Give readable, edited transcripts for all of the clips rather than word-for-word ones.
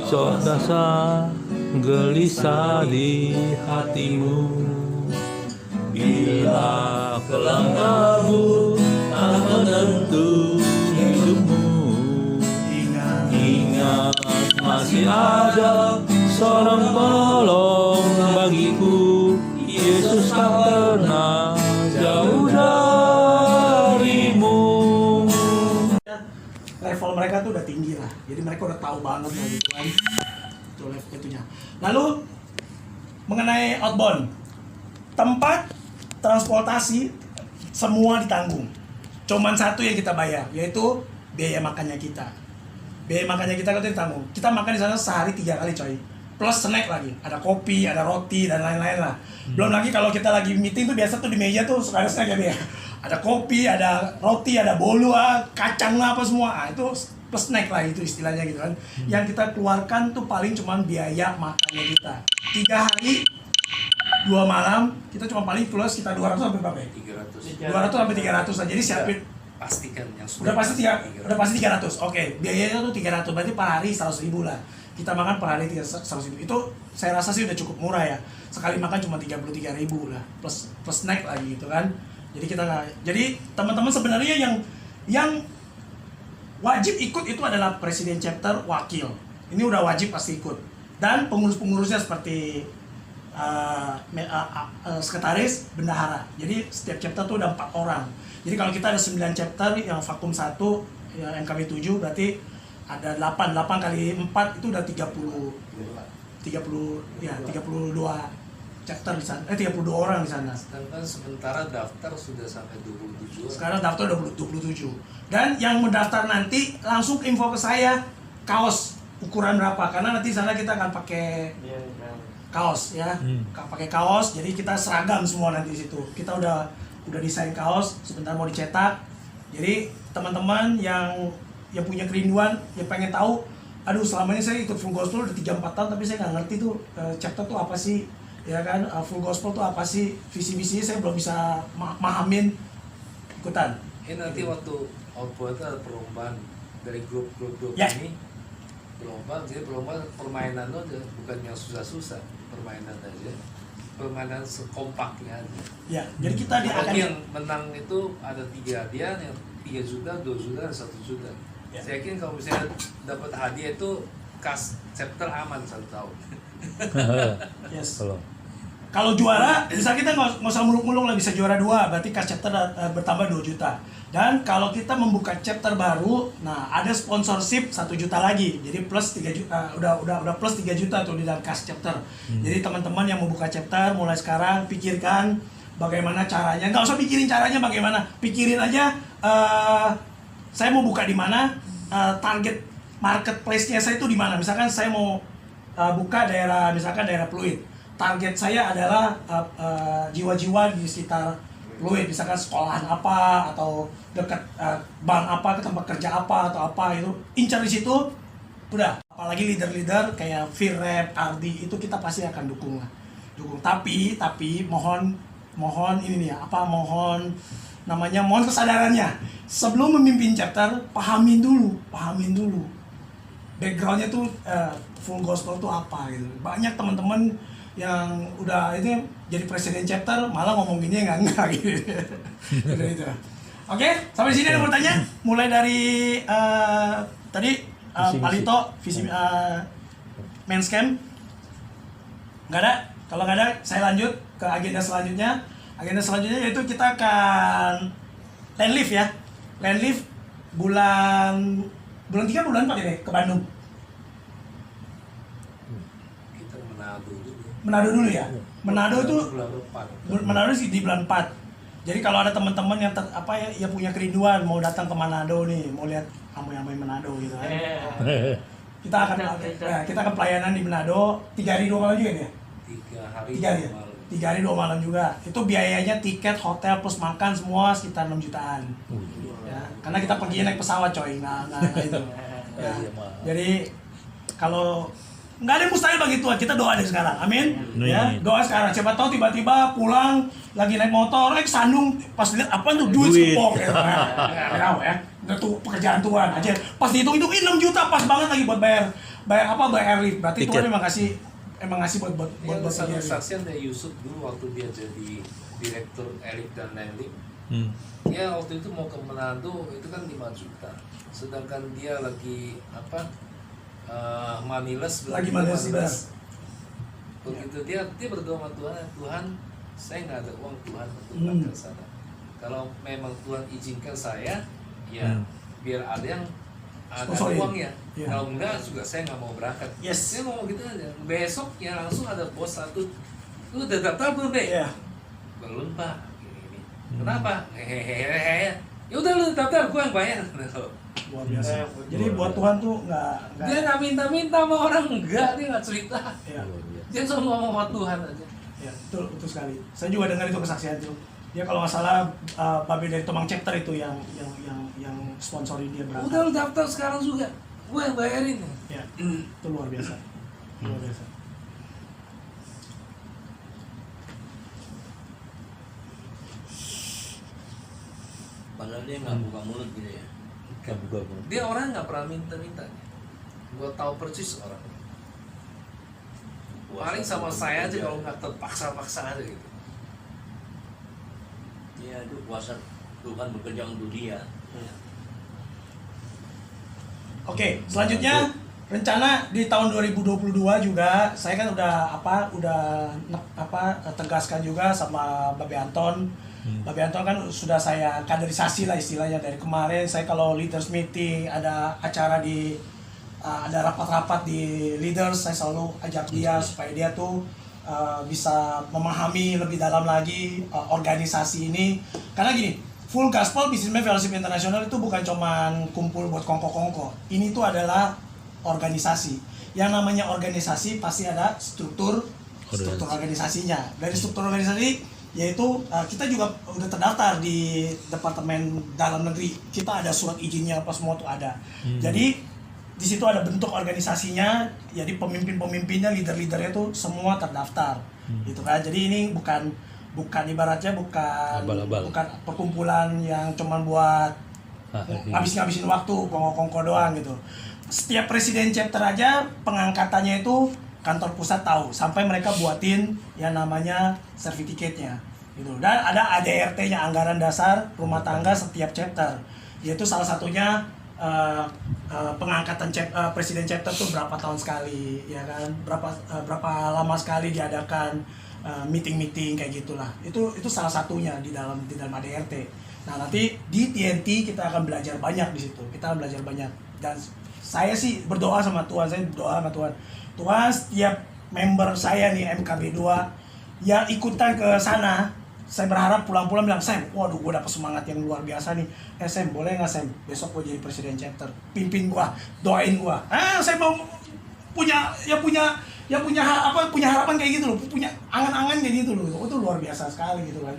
sok dasa gelisah di hatimu. Bila kelam kabut tak menentu hidupmu, ingat masih ada seorang penolong bagiku. Yesus tak pernah jauh darimu. Level mereka tuh udah tinggi lah, jadi mereka udah tahu banget lah gitu kan, itu level itunya. Lalu mengenai outbound, tempat transportasi semua ditanggung, cuman satu yang kita bayar, yaitu biaya makannya kita. Biaya makannya kita kan ditanggung. Kita makan di sana sehari 3 kali coy, plus snack lagi, ada kopi, ada roti dan lain-lain lah. Belum lagi kalau kita lagi meeting tuh biasa tuh di meja tuh suka ada snack ya, ada kopi, ada roti, ada bolu, kacang lah apa semua. Itu plus snack lah itu istilahnya gitu kan. Yang kita keluarkan tuh paling cuman biaya makannya kita. 3 hari 2 malam kita cuma paling keluar sekitar 200 sampai berapa ya? 200 sampai 300 lah. Jadi siapin pastikan yang udah pasti 300. Oke, biayanya tuh 300, berarti per hari 100.000 lah. Kita makan per hari 100.000. Itu saya rasa sih udah cukup murah ya. Sekali makan cuma 33.000 lah, plus snack lagi gitu kan. Jadi teman-teman sebenarnya yang wajib ikut itu adalah presiden chapter, wakil. Ini udah wajib pasti ikut. Dan pengurus-pengurusnya seperti sekretaris, bendahara. Jadi setiap chapter tuh ada 4 orang. Jadi kalau kita ada 9 chapter yang vakum 1, ya MKB 7 berarti ada 8 kali 4 itu udah 32 chapter di sana. 32 orang di sana. Sedangkan sementara daftar sudah sampai 27. Sekarang daftar udah 27. Dan yang mendaftar nanti langsung info ke saya kaos ukuran berapa, karena nanti sana kita akan pakai kaos ya, pakai kaos, jadi kita seragam semua nanti di situ. Kita udah desain kaos, sebentar mau dicetak. Jadi teman-teman yang punya kerinduan, yang pengen tahu, aduh selama ini saya ikut full gospel udah 3-4 tahun tapi saya nggak ngerti tuh chapter tuh apa sih, ya kan, full gospel tuh apa sih, visi-misinya saya belum bisa mahamin, ikutan. Ini nanti waktu outbound itu ada perlombaan dari grup-grup Ya. ini. Jadi perlombaan permainan itu bukan yang susah-susah, permainan aja, permainan sekompaknya aja. Ya, jadi kita akan yang menang itu ada 3 hadiah, yang 3 juta, 2 juta, dan 1 juta. Ya. Saya yakin kalau misalnya dapat hadiah itu kas chapter aman 1 tahun. yes. Kalau juara, bisa kita nggak usah muluk-muluk lah, bisa juara 2, berarti kas chapter bertambah 2 juta. Dan kalau kita membuka chapter baru, nah ada sponsorship 1 juta lagi, jadi plus 3 juta, udah plus 3 juta tuh di dalam kas chapter. Jadi teman-teman yang mau buka chapter, mulai sekarang pikirkan bagaimana caranya. Nggak usah pikirin caranya bagaimana, pikirin aja saya mau buka di mana, target marketplace-nya saya itu di mana. Misalkan saya mau buka misalkan daerah Pluit. Target saya adalah jiwa-jiwa di sekitar Pluit, misalkan sekolahan apa atau dekat bank apa, ke tempat kerja apa atau apa, itu incar di situ. Udah, apalagi leader-leader kayak Firrep, Ardi, itu kita pasti akan dukung lah. Tapi mohon ini nih, mohon kesadarannya. Sebelum memimpin chapter, pahamin dulu backgroundnya tuh full gospel tuh apa gitu. Banyak teman-teman yang udah itu jadi presiden chapter malah ngomonginnya enggak gitu. Gitu. Oke, sampai sini ada mau tanya? Mulai dari tadi Palito, visi men's camp. Nggak ada? Kalau nggak ada, saya lanjut ke agenda selanjutnya. Agenda selanjutnya yaitu kita akan land lift ya. Land lift bulan 3 bulan 4 ini ke Bandung. Kita Manado dulu. Manado dulu ya. Manado itu bulan 4. Manado sih di bulan 4. Jadi kalau ada teman-teman yang yang punya kerinduan mau datang ke Manado nih, mau lihat amai-amai Manado gitu kan. Kita akan pelayanan di Manado 3 hari 2 malam juga ya. 3 hari 3 hari ya? 3 hari 2 malam juga. Itu biayanya tiket, hotel plus makan semua sekitar 6 jutaan. Ya, karena kita pergi naik pesawat coy, nggak itu. Ya. Jadi kalau nggak ada yang mustahil bagi Tuhan. Kita doa deh sekarang, amin. Amin. Ya, doa sekarang. Siapa tahu tiba-tiba pulang lagi naik motor, kesandung, pas lihat apa tuh duit Duit. sepok ya. Ya, udah tuh pekerjaan Tuhan aja. Pas dihitung-hitung 6 juta pas banget lagi buat bayar lift. Berarti Tiket. Tuhan emang ngasih buat Yang satu dia. kesaksian dari Yusuf dulu waktu dia jadi direktur Erik dan Lain-Lain. Hmm. Ya waktu itu mau ke Manado itu kan 5 juta. Sedangkan dia lagi maniles Lagi maniles, benar. Begitu dia berdoa sama Tuhan, Tuhan saya nggak ada uang Tuhan untuk berangkat ke sana. Kalau memang Tuhan izinkan saya, ya biar ada yang ada Sponsorin. uangnya. Iya. Kalau enggak juga saya nggak mau berangkat. Yes. Dia ngomong gitu aja. Besok ya langsung ada bos satu, lu udah daftar belum deh? Iya. Belum pak. Gini. Kenapa? Hehehe. Ya udah lu daftar, gua yang bayar. Luar biasa. Jadi buat Tuhan tuh nggak. Dia nggak minta-minta sama orang, enggak, dia nggak cerita. Ya, Dia cuma ngomong sama Tuhan aja. ya, betul sekali. Saya juga dengar itu kesaksian itu. Dia kalau nggak salah Babe dari Tomang Chapter itu yang sponsorin dia berangkat. Udah lu daftar sekarang juga, gua yang bayarin. Ya, itu luar biasa. Luar biasa. Padahal dia nggak buka mulut gitu ya. Kan buka pun. Dia orang nggak pernah minta-minta. Gua tahu persis orang. Paling sama saya aja kalau nggak terpaksa-paksa aja gitu. Iya, itu kuasa Tuhan bekerja untuk dia. Oke, selanjutnya rencana di tahun 2022 juga saya kan udah tegaskan juga sama Babe Anton. Babe Anton kan sudah saya kaderisasi lah istilahnya dari kemarin. Saya kalau leaders meeting, ada acara ada rapat-rapat di leaders, saya selalu ajak dia supaya dia tuh bisa memahami lebih dalam lagi organisasi ini. Karena gini, Full Gospel Businessman Fellowship International itu bukan cuman kumpul buat kongko-kongko. Ini tuh adalah organisasi. Yang namanya organisasi pasti ada struktur organisasinya. Dari struktur organisasi yaitu kita juga udah terdaftar di Departemen Dalam Negeri. Kita ada surat izinnya apa semua tuh ada. Jadi di situ ada bentuk organisasinya. Jadi pemimpin-pemimpinnya, leader-leadernya tuh semua terdaftar. Gitu kan. Jadi ini bukan ibaratnya bukan perkumpulan yang cuma buat ngabisin waktu kongko doang gitu. Setiap presiden chapter aja pengangkatannya itu kantor pusat tahu sampai mereka buatin yang namanya sertifikatnya gitu. Dan ada ADRT-nya, anggaran dasar rumah tangga setiap chapter. Yaitu salah satunya pengangkatan presiden chapter tuh berapa tahun sekali ya kan, berapa lama sekali diadakan meeting kayak gitulah. Itu salah satunya di dalam ADRT. Nah, nanti di TNT kita akan belajar banyak di situ. Kita akan belajar banyak. Dan saya sih berdoa sama Tuhan, Tuhan setiap member saya nih MKB2 yang ikutan ke sana, saya berharap pulang-pulang bilang, Sam, waduh gue dapet semangat yang luar biasa nih. Sam, boleh nggak Sam, besok gue jadi presiden chapter, pimpin gue, doain gue. Saya mau punya harapan kayak gitu loh, punya angan-angan kayak gitu loh. Itu luar biasa sekali gitu kan.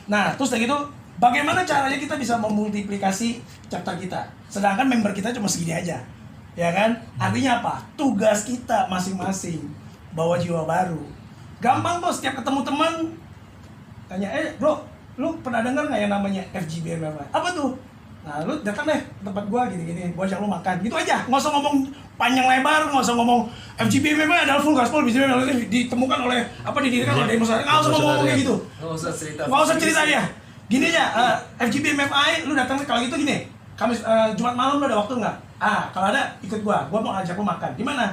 Nah, terus kayak gitu, bagaimana caranya kita bisa memultiplikasi chapter kita, sedangkan member kita cuma segini aja, ya kan? Artinya apa? Tugas kita masing-masing bawa jiwa baru. Gampang tuh, setiap ketemu teman tanya, bro, lu pernah dengar nggak yang namanya FGBM apa tuh? Nah, lu datang deh ke tempat gua gini-gini, gua ajak lu makan, gitu aja. Nggak usah ngomong panjang lebar, nggak usah ngomong FGBM adalah Full Gospel Businessman ditemukan oleh didirikan oleh Demos. Nggak usah ngomong kayak gitu. Nggak usah cerita ya. Gini aja, FGBMFI, lu datang kalau gitu gini. Kamis Jumat malam lu ada waktu nggak? Kalau ada ikut gua mau ajak lu makan. Di mana?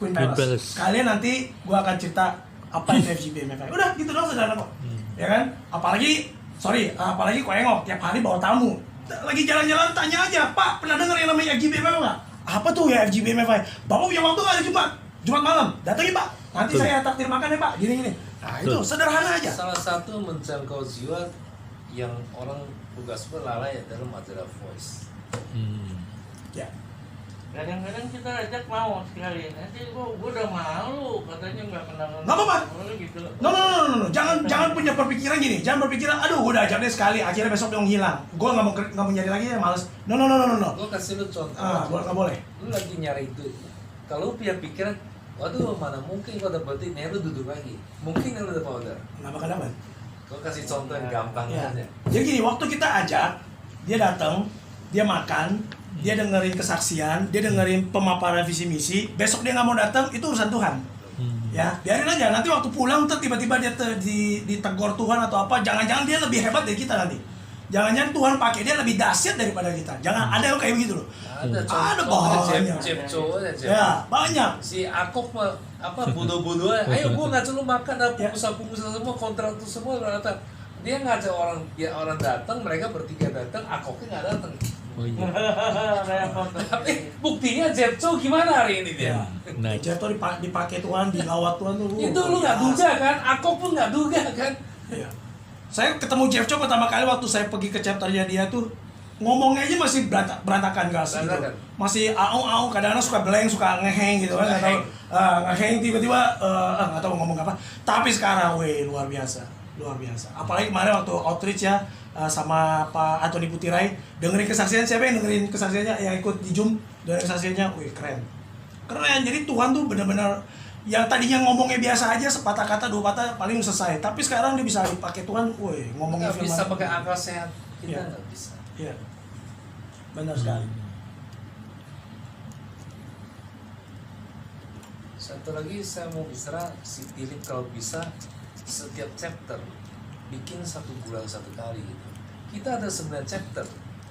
Queen Palace. Kalian nanti gua akan cerita apa itu FGBMFI. Udah gitu doang, sederhana kok. Ya kan? Apalagi kok Engok tiap hari bawa tamu. Lagi jalan-jalan tanya aja, Pak, pernah dengar yang namanya FGBMFI nggak? Apa tuh ya FGBMFI? Bapak punya waktu nggak ada Jumat malam? Datangi Pak, nanti saya takdir makan ya Pak, gini-gini. Nah itu sederhana aja. Salah satu menjangkau jiwa yang orang tugas lalai adalah majalah Voice. Ya. Kadang-kadang kita ajak mau sekali, nanti gua udah malu katanya nggak kenal. Nggak apa-apa. Gitu. No. Jangan punya perpikiran gini. Jangan berpikiran, aduh gua udah ajak dia sekali, akhirnya besok dia hilang. Gua nggak mau nyari lagi ya, males. No. Gua kasih lu contoh. Gua nggak boleh. Lu lagi nyari itu. Kalau lu punya pikiran, Waduh, mana mungkin kau dapetin, lu duduk lagi. Mungkin lu dapat order. Nggak bakal dapat. Kau kasih contoh yang gampang Ya. aja. Jadi gini, waktu kita ajak, dia datang, dia makan, dia dengerin kesaksian, dia dengerin pemaparan visi misi. Besok dia nggak mau datang, itu urusan Tuhan. Ya, biarin aja. Nanti waktu pulang tuh tiba-tiba dia ditegur Tuhan atau apa. Jangan-jangan dia lebih hebat dari kita nanti. Jangan-jangan Tuhan pakai dia lebih dahsyat daripada kita. Jangan ada yang kayak begitu loh. Ada Ada contoh banyak. Jeff cowok aja. Ya, banyak. Si Akok mah apa bodoh-bodoh aja. Ayo gua ngajak lu makan, ada Ya. pengusaha-pengusaha semua, kontraktor semua datang. Dia ngajak orang, ya orang datang, mereka bertiga datang, Akoknya nggak datang. Oh iya. Kayak foto. Tapi buktinya Jeff Chow gimana hari ini dia? Ya. Nah, Jatuh dipakai Tuhan, dilawat Tuhan tuh. Itu lu nggak duga kan? Akok pun nggak duga kan? Iya. Saya ketemu Jeff Chow pertama kali waktu saya pergi ke chapternya dia tuh, ngomongnya aja masih berantakan gas gitu. Berantakan. Masih au kadang-kadang suka blank, suka ngeheng gitu kan, nggak tahu ngeheng tiba-tiba nggak tahu ngomong apa. Tapi sekarang luar biasa. Apalagi kemarin waktu outreach ya sama Pak Antoni Putirai, dengerin kesaksian, siapa yang dengerin kesaksiannya, yang ikut di Zoom dengerin kesaksiannya, keren. Jadi Tuhan tuh benar-benar yang tadinya ngomongnya biasa aja, sepatah kata dua patah paling selesai, tapi sekarang dia bisa dipakai Tuhan, ngomongnya Nggak bisa firman. pakai akal sehat, kita Iya. nggak bisa. Iya, benar sekali. Satu lagi saya mau bicara si Philip kalau bisa setiap chapter bikin 1 bulan 1 kali gitu. Kita ada 9 chapter.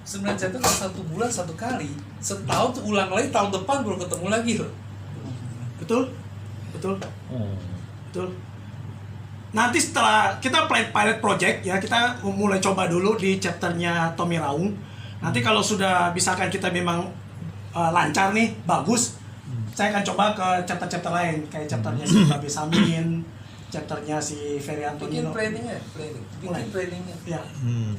9 chapter 1 bulan 1 kali. Setahun tuh ulang lagi, tahun depan baru ketemu lagi loh. Betul. oh. Nanti setelah kita pilot project ya, kita mulai coba dulu di chapternya Tommy Raung. Nanti kalau sudah misalkan kita memang lancar nih, bagus, saya akan coba ke chapter-chapter lain, kayak chapternya si Babe Samin, chapternya si Ferry Bikin Antonino. planningnya, Mulai. bikin planningnya. Ya. Hmm.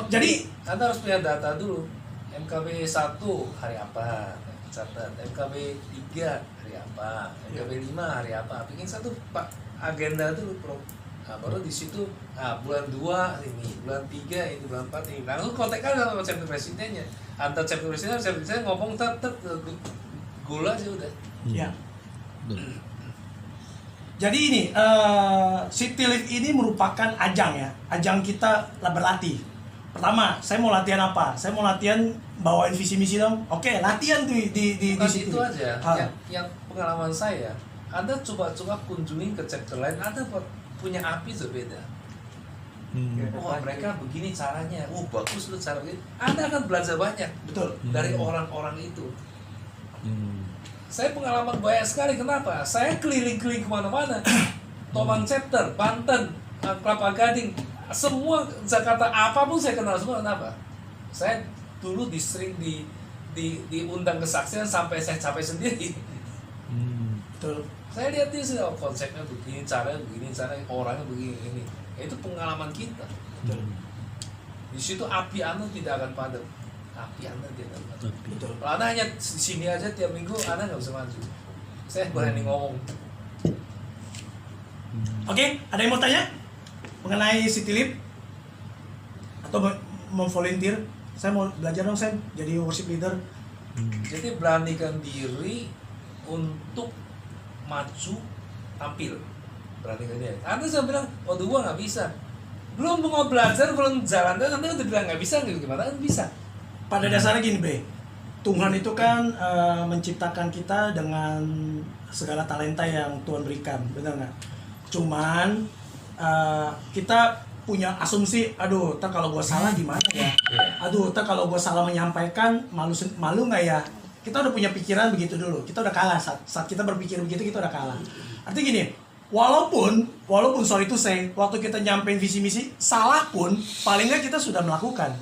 Jadi Anda harus punya data dulu. MKB 1 hari apa? Catat. MKB 3 hari apa? MKB 5 hari apa? Bikin satu Pak agenda dulu, Bro. Nah, baru di situ bulan 2 ini, bulan 3 ini, bulan 4 ini. Langsung kontakkan sama chapter presidennya. Antar chapter presiden ngomong tetep gula aja udah. ya. Jadi ini City Lift ini merupakan ajang kita berlatih. Pertama, saya mau latihan apa? Saya mau latihan bawain visi misi dong. Oke, latihan tuh di Bukan situ. itu aja. Ah. Yang pengalaman saya, Anda coba kunjungin ke chapter lain, Anda punya api berbeda. Wah, mereka begini caranya. Bagus lu cara begini. Anda akan belajar banyak Betul. dari orang-orang itu. Hmm. Saya pengalaman banyak sekali. Kenapa? Saya keliling-keliling kemana-mana. Tomang Chapter, Banten, Kelapa Gading, semua Jakarta apapun saya kenal semua. Kenapa? Saya dulu disering diundang kesaksian sampai saya capek sendiri. Betul. Saya lihat dia sudah konsepnya begini, caranya begini, caranya orangnya begini ini. Itu pengalaman kita. Di situ api Anda tidak akan padam. Api Anda tidak akan padam. Betul. Kalau Anda hanya di sini aja tiap minggu, Anda nggak bisa maju. Saya berani ngomong. Oke, ada yang mau tanya mengenai City Lift atau mau volunteer? Saya mau belajar dong, Sam, jadi worship leader. Jadi beranikan diri untuk maju tampil. Beranikan diri. Anda saya bilang, gua nggak bisa. Belum mau belajar, belum jalan, dan Anda udah bilang nggak bisa, gimana? Anda bisa. Pada dasarnya gini, Bre. Tuhan itu kan menciptakan kita dengan segala talenta yang Tuhan berikan, benar nggak? Cuman kita punya asumsi, aduh, ntar kalau gue salah gimana ya? Aduh, ntar kalau gue salah menyampaikan, malu nggak ya? Kita udah punya pikiran begitu dulu, kita udah kalah saat kita berpikir begitu, kita udah kalah. Artinya gini, walaupun sorry itu saya, waktu kita nyampein visi misi, salah pun, paling nggak kita sudah melakukan.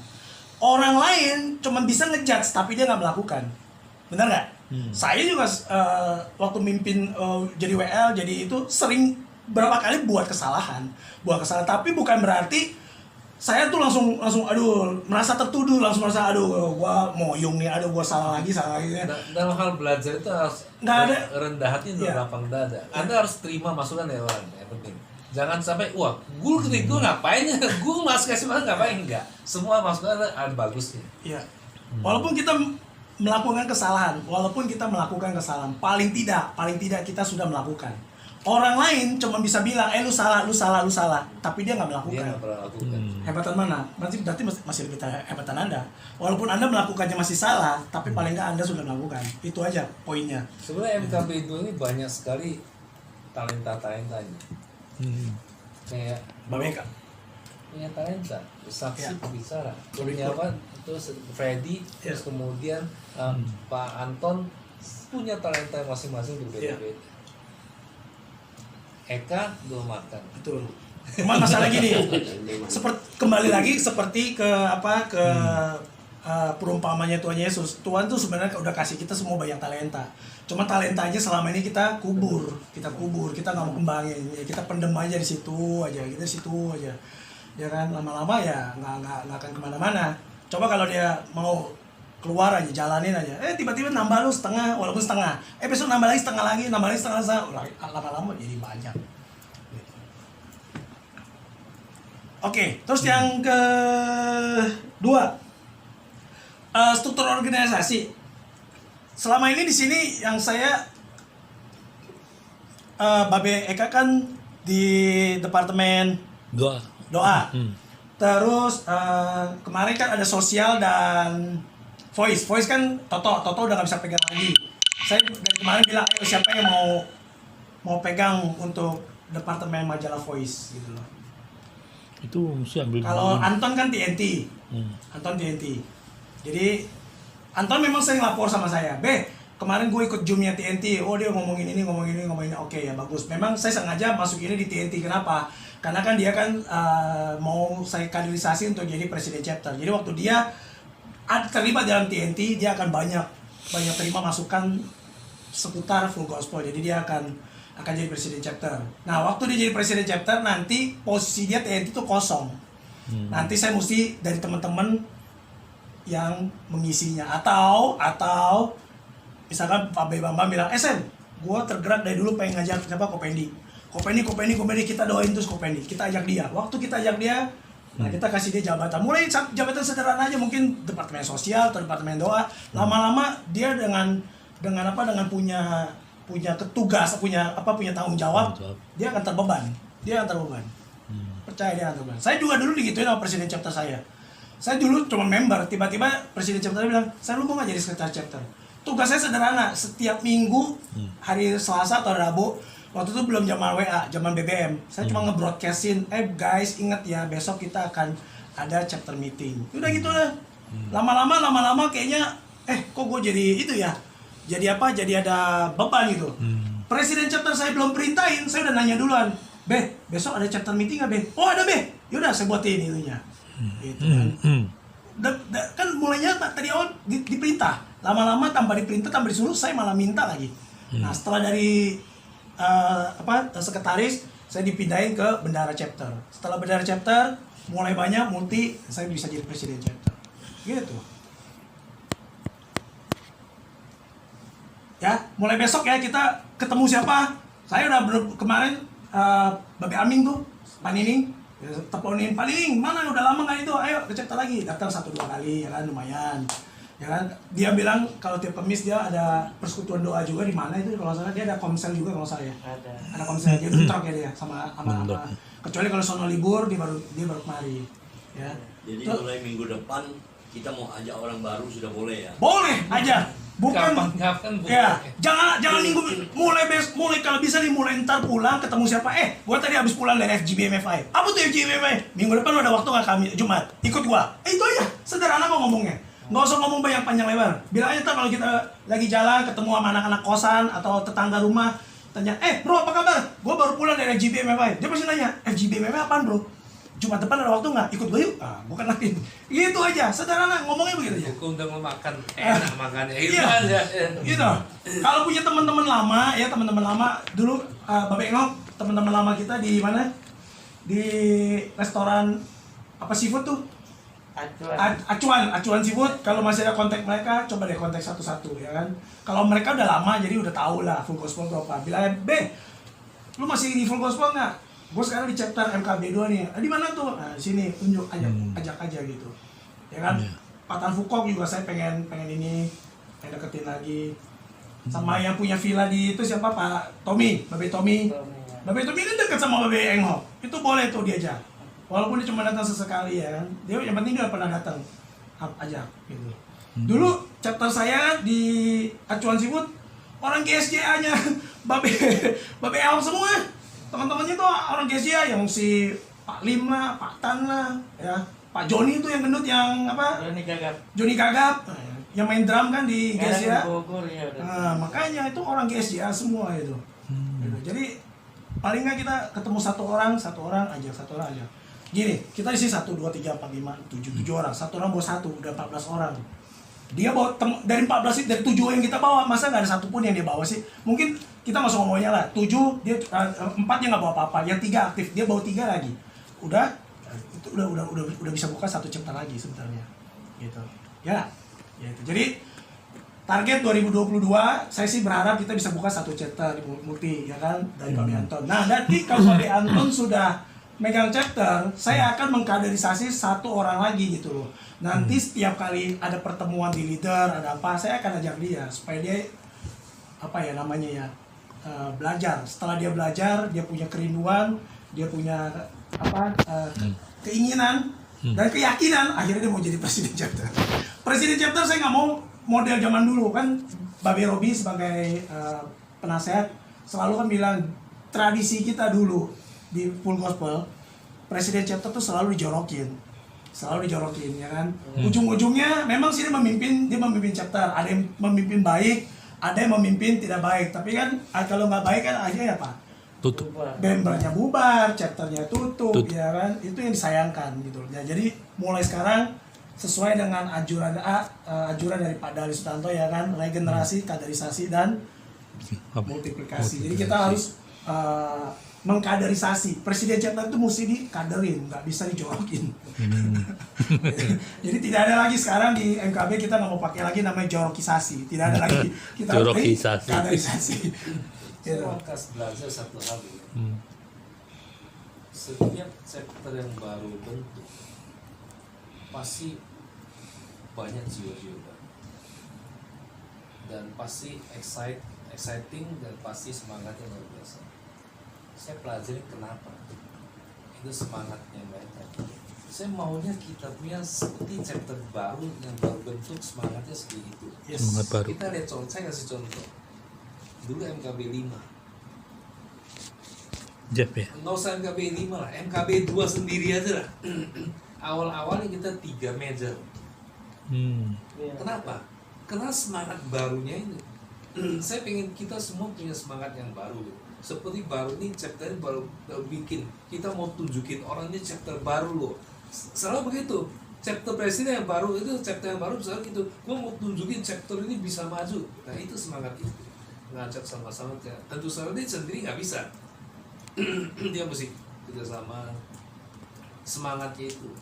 Orang lain cuma bisa ngejudge, tapi dia nggak melakukan. Benar nggak? Saya juga waktu mimpin jadi WL, jadi itu sering berapa kali buat kesalahan, tapi bukan berarti saya tuh langsung aduh merasa tertuduh, langsung merasa aduh gua moyong nih, aduh gua salah lagi Dalam hal belajar itu harus Nggak ada. rendah hati dan Iya. lapang dada. Anda harus terima masukan dari orang, yang penting. Jangan sampai gue kritik gue ngapain ya, gue masuk kasih masukan ngapain, enggak. Semua masukan ada bagusnya. Iya. Walaupun kita melakukan kesalahan, walaupun kita melakukan kesalahan, paling tidak kita sudah melakukan. Orang lain cuma bisa bilang, lu salah, tapi dia nggak Dia melakukan. nggak pernah lakukan. Hebatan mana? Berarti masih lebih hebatan Anda. Walaupun Anda melakukannya masih salah, tapi paling nggak Anda sudah melakukan. Itu aja poinnya. Sebenarnya MKB itu ini banyak sekali talenta-talentanya. Kayak Babeka. punya talenta, saksi Ya. pembicara, Kurniawan, terus Freddy, Ya. terus kemudian Pak Anton punya talenta masing-masing berbeda-beda. Eka belum makan. Betul. Cuman masalah gini, kembali lagi seperti ke perumpamannya Tuhan Yesus. Tuhan tuh sebenarnya udah kasih kita semua banyak talenta. Cuma talenta aja selama ini kita kubur, kita nggak mau kembangin, ya kita pendem aja di situ aja, ya kan, lama-lama ya nggak akan kemana-mana. Coba kalau dia mau keluar aja, jalanin aja, tiba-tiba nambah lu setengah, walaupun setengah, besok nambah lagi setengah, lama-lama jadi banyak. Oke, terus yang kedua, struktur organisasi. Selama ini di sini yang saya Babe Eka kan di departemen doa. Terus kemarin kan ada sosial dan voice kan Toto udah nggak bisa pegang lagi. Saya dari kemarin bilang, ayo siapa yang mau pegang untuk departemen majalah voice gitu loh. Itu mesti ambil. Kalau Anton kan TNT. Anton TNT. Jadi Anton memang sering lapor sama saya, kemarin gue ikut Zoom-nya TNT, dia ngomongin ini, oke ya bagus. Memang saya sengaja masuk ini di TNT, kenapa? Karena kan dia kan mau saya kaderisasi untuk jadi presiden chapter. Jadi waktu dia terlibat dalam TNT, dia akan banyak terima masukan seputar full gospel. Jadi dia akan jadi presiden chapter. Nah, waktu dia jadi presiden chapter, nanti posisi dia TNT itu kosong. Nanti saya mesti dari teman-teman yang mengisinya, atau misalkan Pak Bambang bilang, Sen, gue tergerak dari dulu pengen ngajak siapa Kopendi, kita doain terus Kopendi, kita ajak dia. Waktu kita ajak dia, nah kita kasih dia jabatan, mulai jabatan sederhana aja, mungkin departemen sosial atau departemen doa. Lama-lama dia dengan punya tugas, punya tanggung jawab, dia akan terbeban. Percaya dia akan terbeban. Saya juga dulu digituin sama presiden chapter saya. Saya dulu cuma member, tiba-tiba presiden chapter bilang, "Saya lu mau nggak jadi sekretaris chapter?" Tugas saya sederhana, setiap minggu hari Selasa atau Rabu, waktu itu belum zaman WA, zaman BBM. Saya cuma nge-broadcastin, guys, ingat ya, besok kita akan ada chapter meeting. Udah gitu lah. Lama-lama kayaknya, kok gue jadi itu ya? Jadi ada beban gitu. Presiden chapter saya belum perintahin, saya udah nanya duluan, besok ada chapter meeting nggak, Oh ada, yaudah saya buatin itunya. Gitu kan. Kan mulainya tadi awal diperintah, lama-lama tambah diperintah, tambah disuruh, saya malah minta lagi. Nah setelah dari sekretaris, saya dipindahin ke bendara chapter. Setelah bendara chapter mulai banyak multi, saya bisa jadi presiden chapter. Gitu. Ya, mulai besok ya kita ketemu siapa? Saya udah kemarin Babe Aming tuh, Pak Nining, teleponin, Pak Nining, mana udah lama nggak itu? Ayo ke chapter lagi, datang 1-2 kali, ya kan, lumayan. Ya kan, dia bilang kalau tiap Kamis dia ada persekutuan doa juga di mana itu, kalau salah dia ada komsel juga kalau saya. Ada komsel, dia bentrok ya dia sama kecuali kalau sono libur dia baru kemari. Ya. Jadi mulai minggu depan kita mau ajak orang baru sudah boleh ya? Boleh aja. Bukan Kapan ya, jangan minggu mulai kalau bisa nih, mulai ntar pulang ketemu siapa, gua tadi habis pulang dari FGBMFI. Apa tuh FGBMFI? Minggu depan ada waktu nggak kami Jumat, ikut gua. Itu aja, sederhana kok ngomongnya. Nggak usah ngomong banyak panjang lebar. Bilang aja kalau kita lagi jalan ketemu sama anak-anak kosan atau tetangga rumah, tanya, bro apa kabar? Gua baru pulang dari FGBMFI. Dia pasti nanya, FGBMFI apaan bro? Jumat depan ada waktu nggak? Ikut gue yuk? Bukan lagi. Gitu aja, sederhana, ngomongnya begitu aja. Hukum udah mau makan, enak makannya gitu Iya. aja. Gitu. Kalau punya teman-teman lama dulu, Bapak Engok, teman-teman lama kita di mana? Di restoran apa seafood tuh? Acuan seafood. Kalau masih ada kontak mereka, coba deh kontak satu-satu ya kan. Kalau mereka udah lama jadi udah tahu lah full gospel berapa. Bilang, lu masih di full gospel nggak? Gue sekarang di chapter MKB 2 nih. Di mana tuh? Nah, sini tunjuk ajak aja gitu. Ya kan? Patan Fukok juga saya pengen ini. yang deketin lagi. Sama yang punya villa di itu siapa, Pak Tommy, Babe Tommy. Babe Tommy kan dekat sama Babe Enghok. Itu boleh tuh diajak. Walaupun dia cuma datang sesekali ya kan. Dia yang penting dia pernah datang. Ajak gitu. Dulu chapter saya di Acuan Siput orang GSJA-nya Babe Enghok semua. Teman-temannya tuh orang GSJA yang si Pak Lim lah, Pak Tan lah, ya. Pak Joni itu yang gendut yang apa? Joni Gagap. Yang main drum kan di GSJA. Nah, makanya itu orang GSJA semua itu. Gitu. Jadi paling nggak kita ketemu satu orang aja. Gini, kita isi 1, 2, 3, 4, 5, 7 orang. Satu orang bawa satu, udah 14 orang. Dia bawa dari 14 dari 7 yang kita bawa, masa nggak ada satu pun yang dia bawa sih? Mungkin kita masuk ngomongnya lah. 7 dia 4-nya nggak bawa apa-apa, yang 3 aktif, dia bawa 3 lagi. Udah itu udah bisa buka 1 chapter lagi sebenarnya. Gitu. Ya. Gitu. Jadi target 2022 saya sih berharap kita bisa buka 1 chapter di multi ya kan dari Pak Anton. Nah, nanti kalau Pak Anton sudah megang chapter, saya akan mengkaderisasi 1 orang lagi gitu loh. Nanti setiap kali ada pertemuan di leader, ada apa, saya akan ajak dia supaya dia apa ya namanya ya belajar. Setelah dia belajar, dia punya kerinduan, dia punya apa keinginan dan keyakinan, akhirnya dia mau jadi presiden chapter. Presiden chapter saya nggak mau model zaman dulu kan. Babe Robi sebagai penasehat selalu kan bilang tradisi kita dulu di Full Gospel, presiden chapter tuh selalu dijorokin ya kan. Ujung-ujungnya memang sih dia memimpin chapter, ada yang memimpin baik, ada yang memimpin tidak baik, tapi kan kalau nggak baik kan akhirnya apa? Tutup. Membernya bubar, chapternya tutup, ya kan? Itu yang disayangkan gitu. Ya, jadi mulai sekarang sesuai dengan anjuran dari Pak Dali Sutanto ya kan, regenerasi, kaderisasi dan multiplikasi. Jadi kita harus mengkaderisasi. Presiden chapter itu mesti dikaderin, nggak bisa dijorokin. Jadi tidak ada lagi sekarang di MKB kita nggak mau pakai lagi namanya jorokisasi. Tidak ada lagi kita Jorokisasi. Kaderisasi. Saya mau kasih belajar satu hal ya. Setiap chapter yang baru bentuk pasti banyak jiwa-jiwa baru. Dan pasti exciting dan pasti semangatnya luar biasa. Saya pelajari kenapa itu semangatnya mereka. Saya maunya kita punya seperti chapter baru yang baru bentuk, semangatnya seperti itu. Yes. Semangat baru. Kita lihat contoh, saya kasih contoh. Dulu MKB 5 Jeff ya. nggak usah MKB 5 lah, MKB 2 sendiri aja lah. Awal-awalnya kita 3 major. Kenapa? Karena semangat barunya ini. Saya pengen kita semua punya semangat yang baru gitu. Seperti baru nih chapter baru bikin, kita mau tunjukin orang ini chapter baru loh. Selalu begitu. Chapter presiden yang baru itu chapter yang baru selalu gitu. Gua mau tunjukin chapter ini bisa maju. Nah itu semangat itu. Ngajak sama-sama, tentu saja dia sendiri nggak bisa. Dia mesti kerjasama. Semangatnya itu,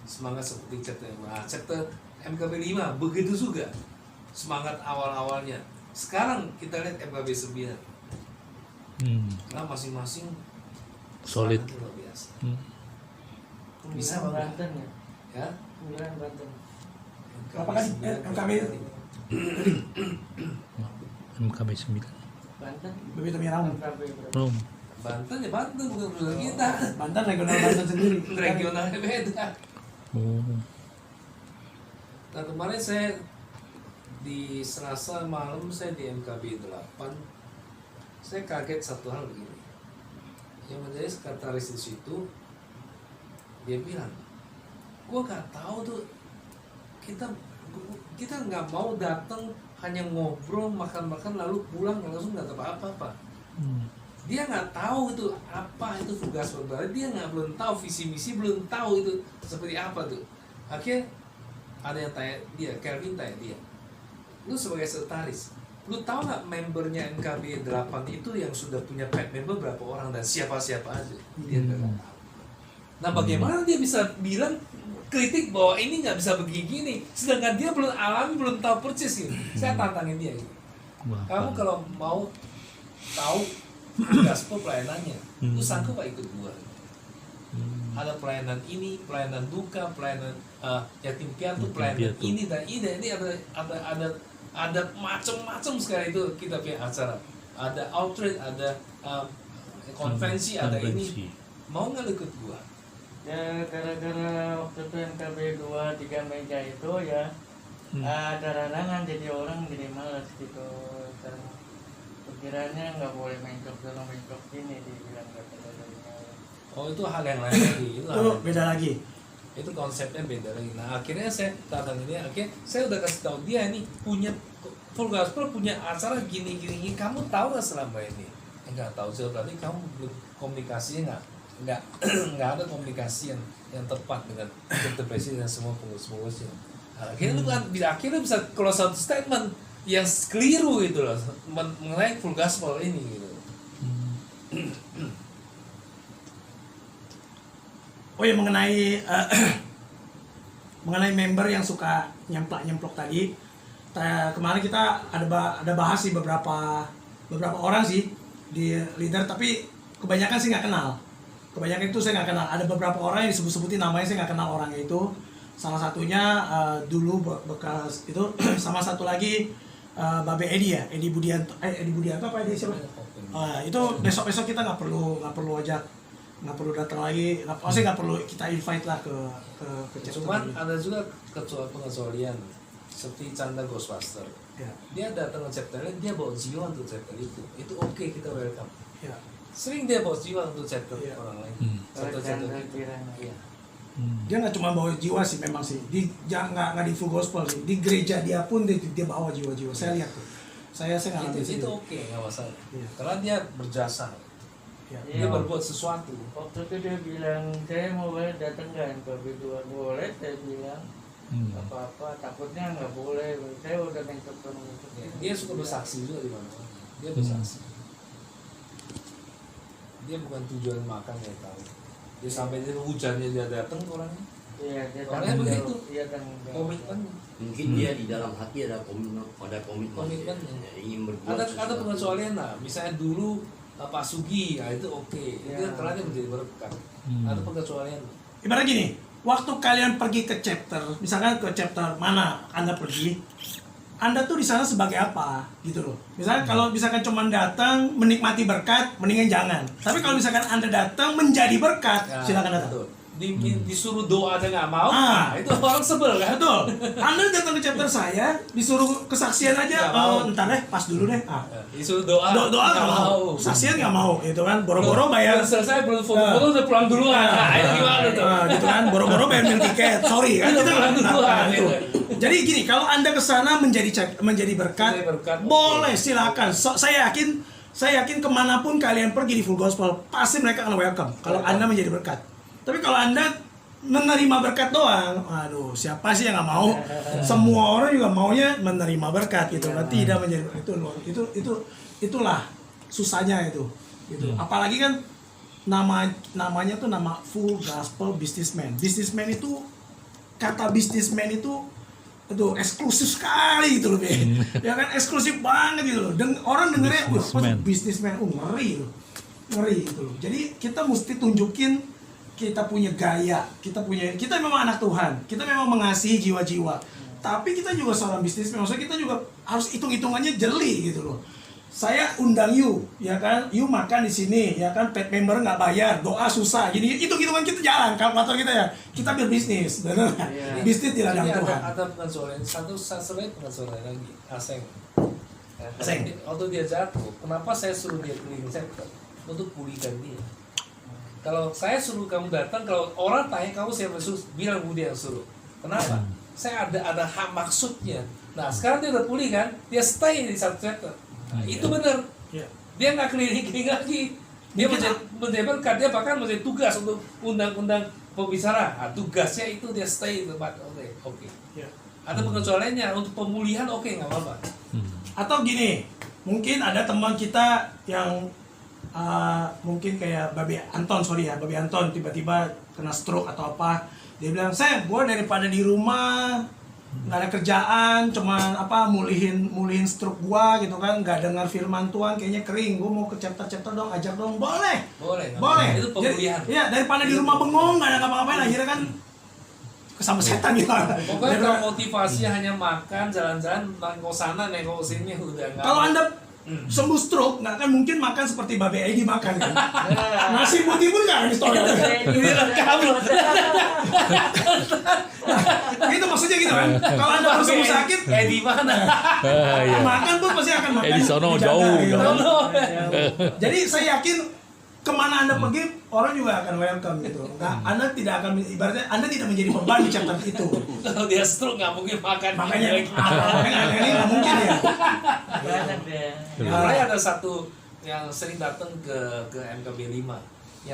semangat seperti chapter yang baru. Chapter MKB 5 begitu juga semangat awal-awalnya. Sekarang kita lihat MKB 9. Nah masing-masing Solid. luar biasa. Bisa Banten ya? Ya. 9 Banten. Apa kan MKB MKB 9. Banten. begitu Miramu. MKB berapa? Belum. Banten ya Banten bukan perusahaan kita. Banten regional Banten sendiri. Regionalnya beda. Oh. Nah kemarin saya di Selasa malam saya di MKB 8, saya kaget satu hal begini. Yang menjadi sekretaris di situ, dia bilang, gua nggak tahu tuh kita nggak mau datang hanya ngobrol makan-makan lalu pulang langsung nggak tahu apa-apa. Dia nggak tahu itu apa itu tugas berbalik, dia belum tahu visi misi, belum tahu itu seperti apa tuh. Akhirnya ada yang tanya dia, Kelvin tanya dia, lu sebagai sekretaris, lu tahu nggak membernya MKB 8 itu yang sudah punya paid member berapa orang dan siapa-siapa aja? Dia nggak tahu. Nah bagaimana dia bisa bilang kritik bahwa ini nggak bisa begini, sedangkan dia belum alami, belum tahu persis gitu. Saya tantangin dia gitu. Kamu kalau mau tahu gospel pelayanannya, lu sanggup gak ikut gua? Ada pelayanan ini, pelayanan duka, pelayanan yatim piatu, pelayanan ini dan ini ada ada macam-macam sekali itu kita punya acara. Ada outreach, ada konvensi, ada ini. Mau nggak ikut gua? Ya gara-gara waktu itu MKB 2-3 meja itu ya ada ranangan jadi orang jadi malas gitu. Karena pikirannya nggak boleh mencok sana mencok sini dibilang kata-katanya. Oh itu hal yang lain lagi. Itu beda lagi. Itu konsepnya beda lagi. Nah akhirnya saya datang ini, akhirnya saya udah kasih tahu dia ini punya Full Gospel punya acara gini. Kamu tahu nggak selama ini? Enggak tahu sih, berarti kamu komunikasinya nggak ada komunikasi yang tepat dengan interpretasi dan semua pengurus-pengurusnya. Akhirnya lu kan akhirnya bisa keluar satu statement yang keliru gitu loh mengenai Full Gospel ini gitu. Oh ya, mengenai mengenai member yang suka nyemplok tadi, kemarin kita ada bahas sih beberapa orang sih di leader, tapi kebanyakan sih nggak kenal. Kebanyakan itu saya nggak kenal. Ada beberapa orang yang disebut-sebutin namanya, saya nggak kenal orangnya itu. Salah satunya dulu bekas itu, sama satu lagi Babe Edi ya, Edi Budianto apa Edi siapa? Itu besok kita nggak perlu ajak, nggak perlu datang lagi, nggak perlu kita invite lah ke chapter. Cuman ada juga ketua pengecualian seperti Chandra Ghostbuster. Ya. Dia datang ke chapternya, dia bawa jiwa untuk chapter itu oke, kita welcome. Ya. Sering dia bawa jiwa untuk chapter Iya. orang lain. Kalau Chapter Chandra itu. Kirana. Iya. Dia nggak cuma bawa jiwa sih, memang sih. Nggak di full gospel sih. Di gereja dia pun dia bawa jiwa-jiwa. Saya lihat tuh. Saya nggak ngerti sih. Itu oke, nggak masalah. Iya. Karena dia berjasa. Ya. Dia berbuat sesuatu. Waktu itu dia bilang, saya mau datang ke MKB 2, boleh, saya bilang apa-apa, takutnya nggak boleh, saya udah mencok. Dia suka bersaksi juga di mana. Dia bersaksi. Dia bukan tujuan makan ya tahu. Dia sampai dia hujannya dia datang orangnya. Iya, dia Orangnya tanggung begitu. jawab. Iya, tanggung jawab. Komitmen. Mungkin dia di dalam hati ada komitmen. Komitmen. Ya, ingin berbuat Ada sesuatu. pengecualian lah. Misalnya dulu Pak Sugi, ya itu oke. Itu Ya. ternyata menjadi berkat. Ada pengecualian. Ibarat gini, waktu kalian pergi ke chapter, misalkan ke chapter mana Anda pergi, Anda tuh di sana sebagai apa gitu loh. Misalnya kalau misalkan cuma datang menikmati berkat, mendingan jangan. Tapi kalau misalkan Anda datang menjadi berkat, Ya, silakan datang. betul. Disuruh doa aja nggak mau, Ah. nah, itu orang sebel kan? Betul. Anda datang ke chapter saya, disuruh kesaksian aja, Nggak mau. entar deh, pas dulu deh. Disuruh doa, Doa nggak mau, kesaksian nggak mau, gitu kan? Boro-boro bayar. Belum selesai, belum foto-foto udah pulang duluan. Nah, itu gimana tuh? Gitu kan, boro-boro bayar meal tiket, sorry kan Udah kita pulang duluan, gitu. gitu. Jadi gini, kalau Anda ke sana menjadi berkat, Menjadi berkat, boleh silakan. Saya yakin kemanapun kalian pergi di Full Gospel, pasti mereka akan welcome kalau Anda menjadi berkat. Tapi kalau Anda menerima berkat doang, aduh, siapa sih yang nggak mau? Semua orang juga maunya menerima berkat gitu kan, tidak menjadi itulah susahnya itu gitu. Apalagi kan namanya tuh nama Full Gospel Businessman. Businessman itu, kata businessman itu eksklusif sekali gitu loh, ya kan, eksklusif banget gitu loh. Orang dengernya businessman, ngeri loh, ngeri gitu loh. Jadi kita mesti tunjukin kita punya gaya, kita memang anak Tuhan, kita memang mengasihi jiwa-jiwa, tapi kita juga seorang bisnismen, maksudnya kita juga harus hitung-hitungannya jeli gitu loh. Saya undang you, ya kan, you makan di sini, ya kan, pet member nggak bayar, doa susah, jadi hitung-hitungan kita jalan, kalkulator kita ya, kita berbisnis, benar nggak? Iya. Bisnis di ladang Jadi Tuhan. ada pengecualian, satu selain pengecualian lagi, Aseng. Aseng. Waktu dia jatuh, kenapa saya suruh dia keliling chapter untuk pulihkan dia? Kalau saya suruh kamu datang, kalau orang tanya kamu siapa suruh, bilang Budi yang suruh. Kenapa? Saya ada hak maksudnya. Nah sekarang dia udah pulih kan, dia stay di satu chapter. Nah, itu benar. Ya. Dia nggak keliling lagi. Dia menjadi berkat, dia bahkan menjadi tugas untuk undang-undang pembicara. Nah, tugasnya itu dia stay di tempat. Oke. Ya. Ada pengecualiannya untuk pemulihan, oke, nggak apa-apa. Atau gini, mungkin ada teman kita yang mungkin kayak Babi Anton tiba-tiba kena stroke atau apa, dia bilang, gue daripada di rumah nggak ada kerjaan, cuman mulihin stroke gua gitu kan, nggak dengar firman Tuhan, kayaknya kering, gue mau ke chapter dong, ajak dong, boleh. Itu pemulihan. Jadi, ya daripada di rumah bengong nggak ada ngapa-ngapain, akhirnya kan sama setan gitu. Pokoknya kalau motivasi hanya makan, jalan-jalan, nengok sana, nengok sini udah nggak. Kalau Anda sembuh stroke, nggak akan mungkin makan seperti Babe Edi makan kan. Nasi putih pun nggak ada store. kamu. Itu maksudnya gitu kan. Kalau Anda baru sembuh sakit, Di mana? Iya. makan pun pasti akan makan. Di sono dijaga, jauh, gitu kan. jauh. Jadi saya yakin kemana Anda pergi, orang juga akan welcome gitu. Nggak, Anda tidak akan, ibaratnya Anda tidak menjadi beban di chapter itu. Kalau dia stroke nggak mungkin makan. Makanya ini nggak mungkin ya. Banyak deh. Mulai ada satu yang sering datang ke MKB 5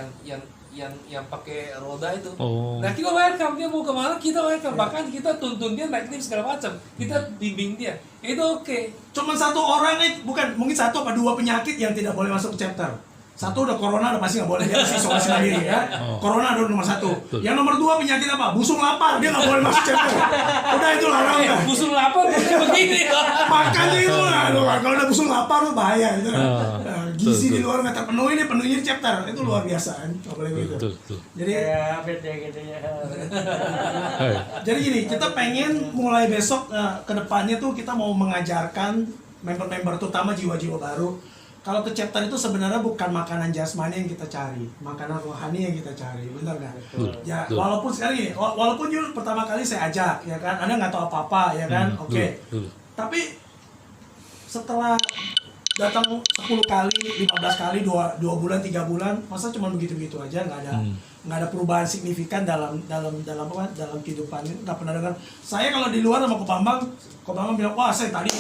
yang pakai roda itu. Oh. Nah kita welcome, dia mau kemana kita welcome. Bahkan kita tuntun dia naik lift segala macam. Kita bimbing dia. Itu oke. Cuman satu orang bukan mungkin satu apa dua penyakit yang tidak boleh masuk ke chapter. Satu udah corona udah pasti nggak boleh, dia pasti isolasi mandiri ya. Corona ada nomor satu. Yang nomor dua penyakit apa? Busung lapar, dia nggak boleh masuk chapter. Udah itu larangan. Busung lapar begini. Makanya itu lah, kalau udah busung lapar tuh bahaya itu. Gizi di luar nggak terpenuhi, ini penuhnya di chapter, itu luar biasa kan, nggak boleh begitu. Betul. Jadi Ya, beda gitu ya. Jadi gini, kita pengen mulai besok ke depannya tuh kita mau mengajarkan member-member terutama jiwa-jiwa baru. Kalau ke chapter itu sebenarnya bukan makanan jasmani yang kita cari, makanan rohani yang kita cari, benar nggak? Ya, Betul. walaupun sekali gini, walaupun Yul pertama kali saya ajak, ya kan, Anda nggak tahu apa-apa, ya kan, oke. Betul. Tapi setelah datang 10 kali, 15 kali, 2 bulan, 3 bulan, masa cuma begitu-begitu aja, nggak ada perubahan signifikan dalam kehidupan ini. Nggak pernah dengar. Saya kalau di luar sama Ko Bambang bilang, wah saya tadi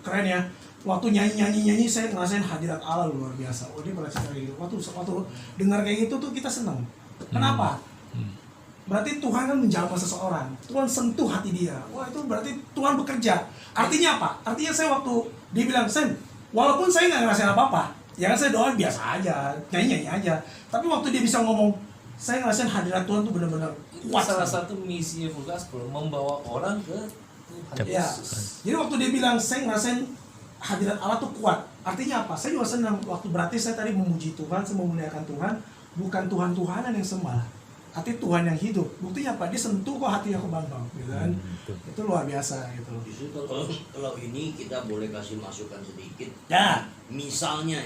keren ya. Waktu nyanyi saya ngerasain hadirat Allah luar biasa. Oh dia berasa kayak gitu. Waktu dengar kayak gitu tuh kita senang. Kenapa? Berarti Tuhan kan menjamah seseorang. Tuhan sentuh hati dia. Wah itu berarti Tuhan bekerja. Artinya apa? Artinya saya waktu dia bilang, Sen, walaupun saya nggak ngerasain apa-apa, ya kan saya doa biasa aja, nyanyi aja. Tapi waktu dia bisa ngomong, saya ngerasain hadirat Tuhan tuh benar-benar Itu kuat. salah satu misi Full Gospel, membawa orang ke Tuhan Ya. Yesus. Jadi waktu dia bilang saya ngerasain hadirat Allah tuh kuat. Artinya apa? Saya juga senang waktu berarti saya tadi memuji Tuhan, saya memuliakan Tuhan, bukan Tuhan-Tuhanan yang sembah, tapi Tuhan yang hidup. Buktinya apa? Dia sentuh kok hatinya Ko Bambang, gitu kan? Itu luar biasa gitu. Justru kalau ini kita boleh kasih masukan sedikit. Ya. Misalnya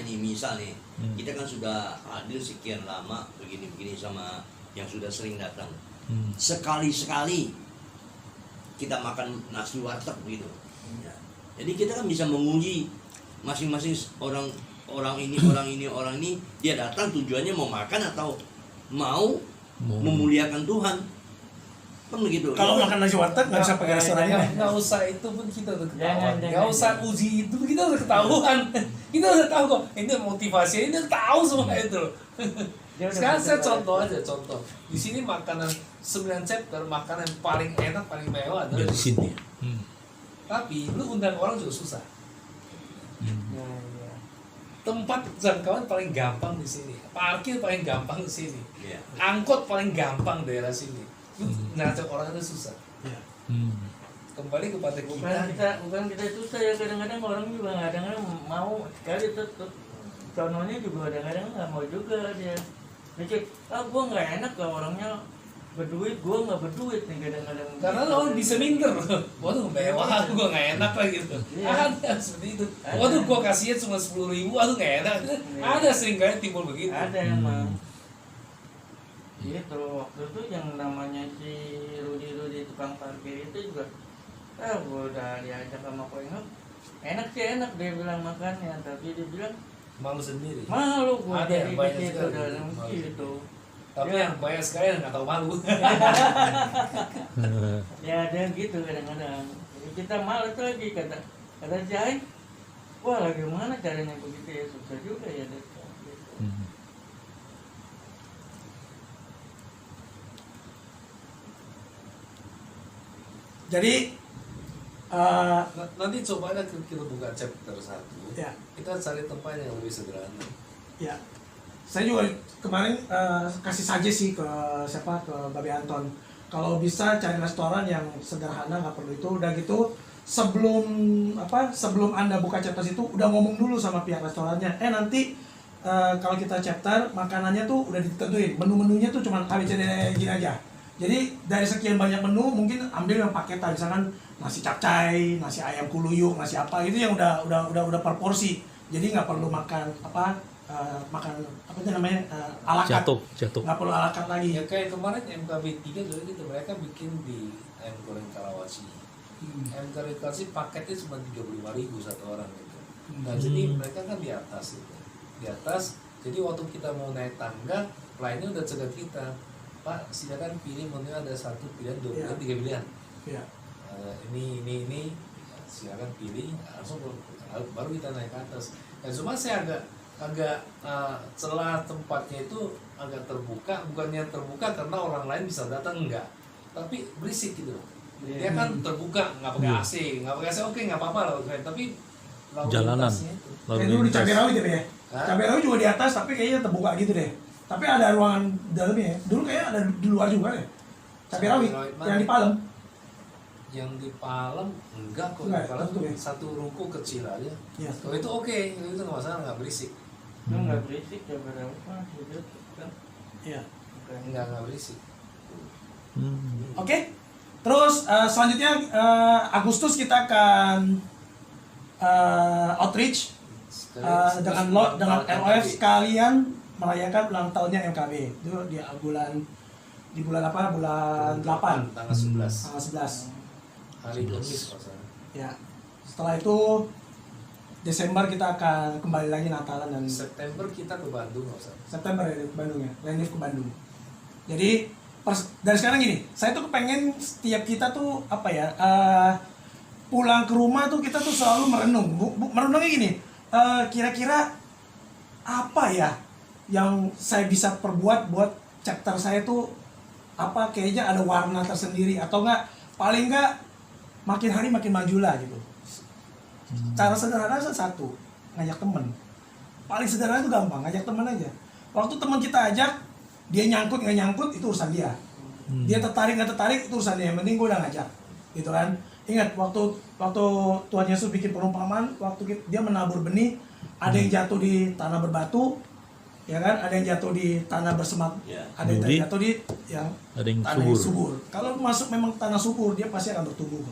kita kan sudah hadir sekian lama begini-begini sama yang sudah sering datang. Sekali-sekali kita makan nasi warteg gitu. Ya. Jadi kita kan bisa menguji masing-masing orang ini dia datang tujuannya mau makan atau mau memuliakan Tuhan. Kan begitu. Kalau makan nasi warteg nggak bisa pakai restoran ini. Nggak usah itu pun kita udah ketahuan. Jangan. Nggak usah uji itu kita udah ketahuan. Kita udah tahu kok. Ini motivasi ini udah tahu semua itu. Sekarang saya contoh. Di sini makanan 9 chapter, makanan yang paling enak, paling mewah adalah Dari sini. Tapi lu undang orang juga susah. Ya. Tempat jangkauan paling gampang di sini. Parkir paling gampang di sini. Ya. Angkot paling gampang daerah sini. Lu ngajak orang itu susah. Kembali kepada Bukan kita susah ya, kadang-kadang orang juga kadang-kadang mau sekali tuh contohnya juga kadang-kadang nggak mau juga dia. Mikir, gua nggak enak kalau orangnya berduit, gua nggak berduit nih kadang-kadang. karena lo bisa minder. Waduh mewah, gua nggak enak lah gitu. Iya. Ada seperti itu. Ada. Waduh gua kasihnya cuma 10.000, aduh nggak enak. Ada sering kali timbul begitu. Ada emang. Gitu, waktu itu yang namanya si Rudi tukang parkir itu juga gua udah diajak sama Ko Ingat, enak sih enak dia bilang makannya, tapi dia bilang Malu sendiri. malu gua Ada yang jadi banyak gitu sekali. dalam Malu. gitu. Tapi Ya. yang banyak sekali yang nggak tahu malu. Ya ada yang gitu kadang-kadang. Jadi kita malas lagi kata Jai, wah lagi mana caranya begitu ya, susah juga ya gitu. Jadi Nanti coba aja kita buka chapter 1. ya. Kita cari tempat yang lebih sederhana. Ya, saya juga kemarin kasih suggestion ke Babe Anton. Kalau bisa cari restoran yang sederhana, nggak perlu itu. Udah gitu sebelum Anda buka chapter itu udah ngomong dulu sama pihak restorannya. Nanti kalau kita chapter makanannya tuh udah ditentuin. Menu-menunya tuh cuma ABC gini aja. Jadi dari sekian banyak menu mungkin ambil yang paketan, misalkan nasi capcay, nasi ayam kuluyuk, nasi apa itu yang udah per porsi. Jadi nggak perlu makan makan apa itu namanya ala carte. Jatuh. Nggak perlu ala carte lagi. Ya kayak kemarin MKB 3 juga gitu, mereka bikin di ayam goreng Karawaci. Ayam goreng Karawaci paketnya cuma 35.000 satu orang gitu. Nah jadi mereka kan di atas gitu. Di atas, jadi waktu kita mau naik tangga, pelayannya udah cegah kita, Pak silakan pilih menu, ada 1 pilihan, 2 pilihan, 3 pilihan. Iya. Ini silakan pilih, langsung baru kita naik ke atas. Dan cuma saya agak celah tempatnya itu agak terbuka, bukannya terbuka karena orang lain bisa datang, enggak, tapi berisik gitu. Dia kan terbuka, nggak pakai AC, oke nggak apa-apa lah, tapi lalu Jalanan. lintasnya itu. Kayak dulu di cabai rawit ya, Be, ya. Hah? Cabai rawit juga di atas tapi kayaknya terbuka gitu deh. Tapi ada ruangan dalamnya ya. Dulu kayaknya ada di luar juga deh. Cabai rawit mana? yang di Palem. Yang di Palem enggak kok, Enggak, di Palem satu ya? satu ruko kecil aja. Iya. Kalau itu oke, itu nggak masalah, nggak berisik, Itu nggak berisik ya berapa gitu kan? Iya. nggak berisik. Oke. Terus selanjutnya Agustus kita akan outreach dengan LOF sekalian merayakan ulang tahunnya MKB. Itu di bulan apa? Bulan 8. Tanggal 11. Tanggal 11. Hari Kamis masalah. Ya. Setelah itu Desember kita akan kembali lagi Natalan dan September kita ke Bandung nggak usah. September ya ke Bandung ya, Landif ke Bandung. Jadi dari sekarang gini, saya tuh kepengen setiap kita tuh apa ya, pulang ke rumah tuh kita tuh selalu merenung. Merenungnya gini, kira-kira apa ya yang saya bisa perbuat buat chapter saya tuh apa, kayaknya ada warna tersendiri atau enggak, paling enggak makin hari makin maju lah gitu. Cara sederhana satu, ngajak temen. Paling sederhana itu gampang, ngajak temen aja. Waktu teman kita ajak, dia nyangkut nggak nyangkut itu urusan dia. Dia tertarik nggak tertarik itu urusan dia. Yang penting gue udah ngajak, gitu kan. Ingat waktu Tuhan Yesus bikin perumpamaan, waktu dia menabur benih, ada yang jatuh di tanah berbatu, ya kan? Ada yang jatuh di tanah bersemak, Ya. ada yang jatuh di yang Ada yang tanah yang subur. subur. Kalau masuk memang tanah subur, dia pasti akan bertumbuh.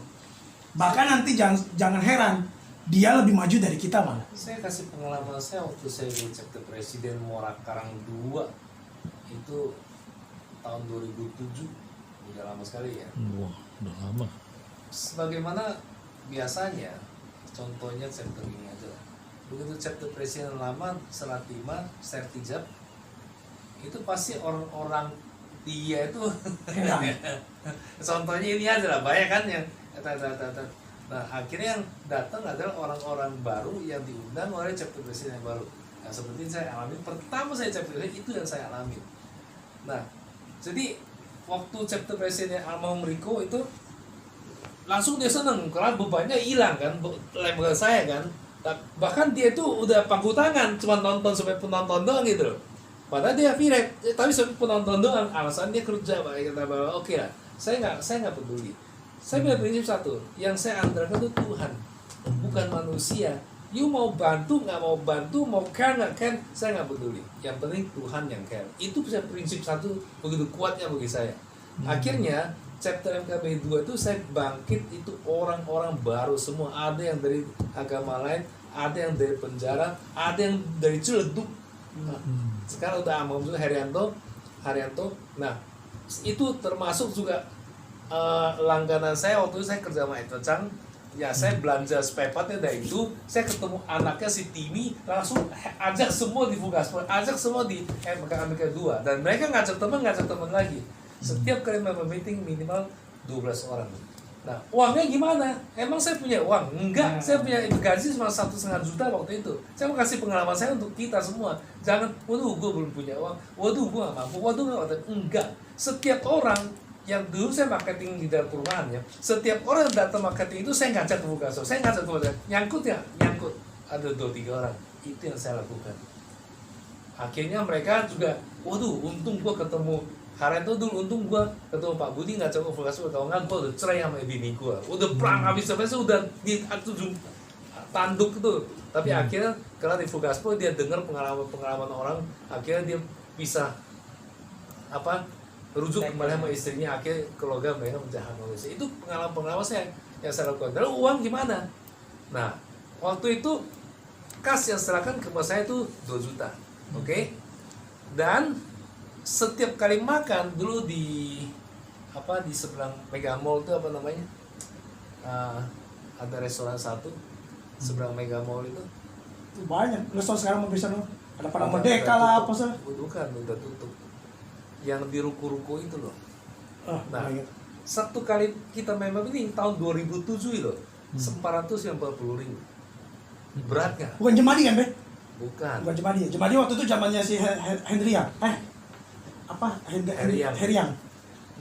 Bahkan nanti jangan heran, dia lebih maju dari kita malah. Saya kasih pengalaman saya waktu saya di chapter presiden Muara Karang 2 itu tahun 2007, udah lama sekali ya. Wah, udah lama. Sebagaimana biasanya, contohnya chapter ini aja. Begitu chapter presiden lama, Selatima, Sertijab, itu pasti orang-orang dia itu contohnya ini aja lah, banyak kan yang nah akhirnya yang datang adalah orang-orang baru yang diundang oleh chapter presiden yang baru. Nah seperti saya alami, pertama saya chapter presiden itu yang saya alami. Nah jadi waktu chapter presiden Almarhum Riko itu langsung dia seneng karena bebannya hilang kan, lembaga saya kan. Bahkan dia itu udah pangku tangan, cuma nonton sampai penonton doang gitu loh. Padahal dia virek, tapi sampai penonton doang, alasan dia kerja Pak, kata Bapak, oke lah, saya nggak peduli. Saya punya prinsip satu, yang saya andalkan itu Tuhan, bukan manusia. You mau bantu, nggak mau bantu, mau care nggak care, saya nggak peduli. Yang penting Tuhan yang care. Itu bisa prinsip satu begitu kuatnya bagi saya. Akhirnya chapter MKB 2 itu saya bangkit itu orang-orang baru semua. Ada yang dari agama lain, ada yang dari penjara, ada yang dari Ciledug. Nah, sekarang udah Amam juga Haryanto. Nah itu termasuk juga langganan saya waktu itu. Saya kerja sama Ito Chang, ya saya belanja spare partnya dari itu. Saya ketemu anaknya si Timi, langsung ajak semua di Fugaspor, ajak semua di MKB 2, dan mereka ngajak teman lagi. Setiap kali member meeting minimal 12 orang. Nah, uangnya gimana? Emang saya punya uang? Enggak, saya punya gaji cuma 1,5 juta waktu itu. Saya mau kasih pengalaman saya untuk kita semua. Jangan, waduh gue belum punya uang, waduh gue gak mampu, waduh gak. Enggak, setiap orang yang dulu saya marketing di dalam perumahan ya, setiap orang yang datang marketing itu saya ngajak ke Fugaspor, saya ngajak ke nyangkut ya, nyangkut. Ada 2-3 orang, itu yang saya lakukan. Akhirnya mereka juga, waduh untung gue ketemu Haryanto dulu, untung gue ketemu Pak Budi nggak coba Fugaspor, kalau nggak gue udah cerai sama bini gue, udah perang habis udah di tanduk tuh. Tapi akhirnya karena di Fugaspor dia dengar pengalaman orang, akhirnya dia bisa rujuk kembali sama istrinya, akhirnya keluarga mereka menjahat manusia. Itu pengalaman saya yang saya lakukan. Lalu uang gimana? Nah, waktu itu kas yang serahkan ke saya itu 2 juta, oke? Dan setiap kali makan dulu di seberang Mega Mall itu apa namanya? Ada restoran satu seberang Mega Mall itu. Banyak. Restoran sekarang mau bisa ada Padang Merdeka lah apa sih? Bukan, udah tutup. Yang di ruko-ruko itu loh. Nah, satu kali kita memang ini tahun 2007 loh, 450.000. Berat nggak? Bukan Jemadi kan, Be? Bukan. Bukan Jemadi. Jemadi waktu itu zamannya si Henry ya? Heriang.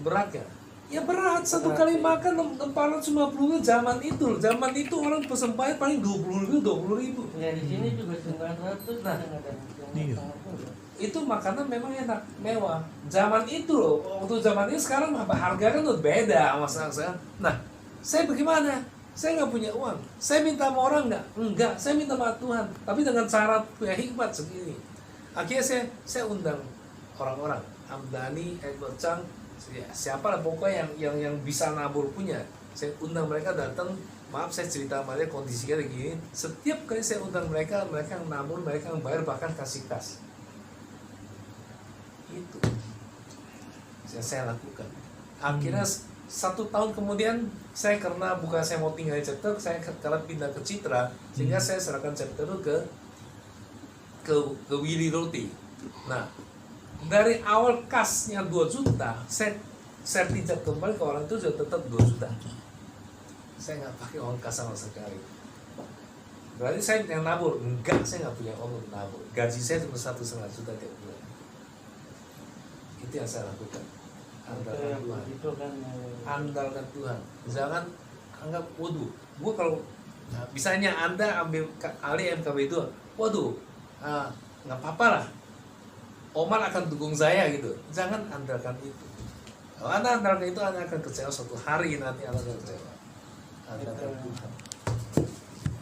Berat nggak? Ya berat, satu kali makan 450 zaman itu loh. Zaman itu orang pesen pahit paling 20.000. Ya di sini juga 900. Nah, iya. itu makanan memang enak, mewah. Zaman itu loh, waktu zaman ini sekarang harga kan udah beda sama sekarang. Nah, saya bagaimana? Saya nggak punya uang. Saya minta sama orang nggak? Enggak, saya minta sama Tuhan. Tapi dengan cara punya hikmat segini. Akhirnya saya undang orang-orang, Hamdani, Edward Chang, siapa lah pokoknya yang bisa nabur punya. Saya undang mereka datang. Maaf, saya cerita sama dia kondisinya begini. Setiap kali saya undang mereka yang nabur, mereka yang bayar, bahkan kasih kas. Itu yang saya lakukan. Akhirnya 1 tahun kemudian saya, karena bukan saya mau tinggal di chapter, saya karena pindah ke Citra, sehingga saya serahkan chapter itu ke Willy Roti. Nah, dari awal kasnya 2 juta, saya pijat kembali ke orang itu sudah tetap 2 juta. Saya nggak pakai uang kas sama sekali. Berarti saya yang nabur? Enggak, saya nggak punya uang untuk nabur. Gaji saya cuma 1,5 juta tiap bulan. Itu yang saya lakukan. Andalkan Tuhan. Itu kan Andalkan Tuhan. Jangan anggap, waduh, gua kalau misalnya Anda ambil alih MKB itu, waduh, nggak apa-apa lah. Omar akan dukung saya gitu. Jangan andalkan itu. Kalau Anda andalkan itu, Anda akan kecewa suatu hari nanti Anda akan kecewa. Andalkan Tuhan.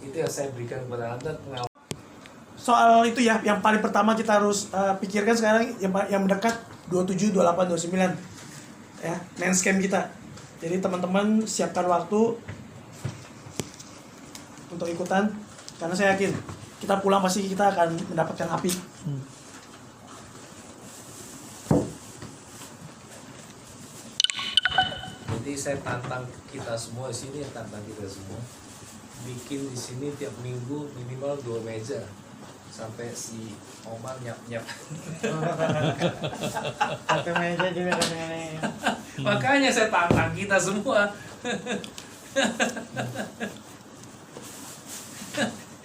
Itu yang saya berikan kepada Anda. Soal itu ya, yang paling pertama kita harus pikirkan sekarang yang mendekat 27, 28, 29 ya, main scam kita. Jadi teman-teman siapkan waktu untuk ikutan, karena saya yakin kita pulang pasti kita akan mendapatkan api. Jadi saya tantang kita semua di sini, tantang kita semua bikin di sini tiap minggu minimal 2 meja sampai si Omar nyap-nyap. satu meja juga kadang-kadang. Makanya saya tantang kita semua.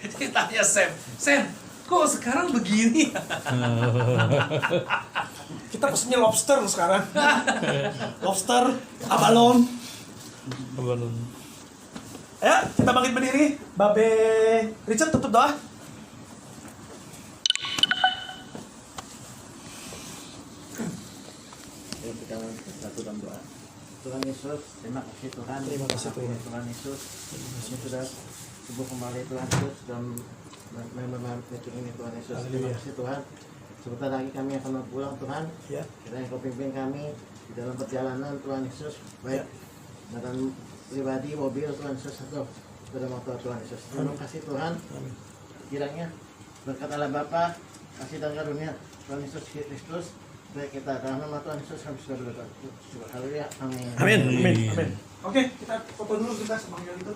Ditanya Sam, kok sekarang begini? Kita pesennya lobster sekarang. Lobster, abalon. Ayo, kita bangkit berdiri. Babe Richard tutup doa. Kita satu dalam doa. Tuhan Yesus, terima kasih Tuhan. Terima kasih Tuhan. Tuhan Yesus, kami sudah subuh kembali Tuhan Yesus dan memang meeting ini Tuhan Yesus. Terima kasih Tuhan. Sebentar lagi kami akan pulang Tuhan. Ya. Kita yang kau pimpin kami di dalam perjalanan Tuhan Yesus. Baik dengan pribadi, mobil Tuhan Yesus atau sepeda motor Tuhan Yesus. Terima kasih Tuhan. Kiranya berkat Allah Bapa, kasih dan karunia Tuhan Yesus Kristus, baik kita dalam nama Tuhan Yesus kami sudah berdoa. Haleluya. Amin. Amin. Amin. Amin. Oke, kita foto dulu kita semangat itu.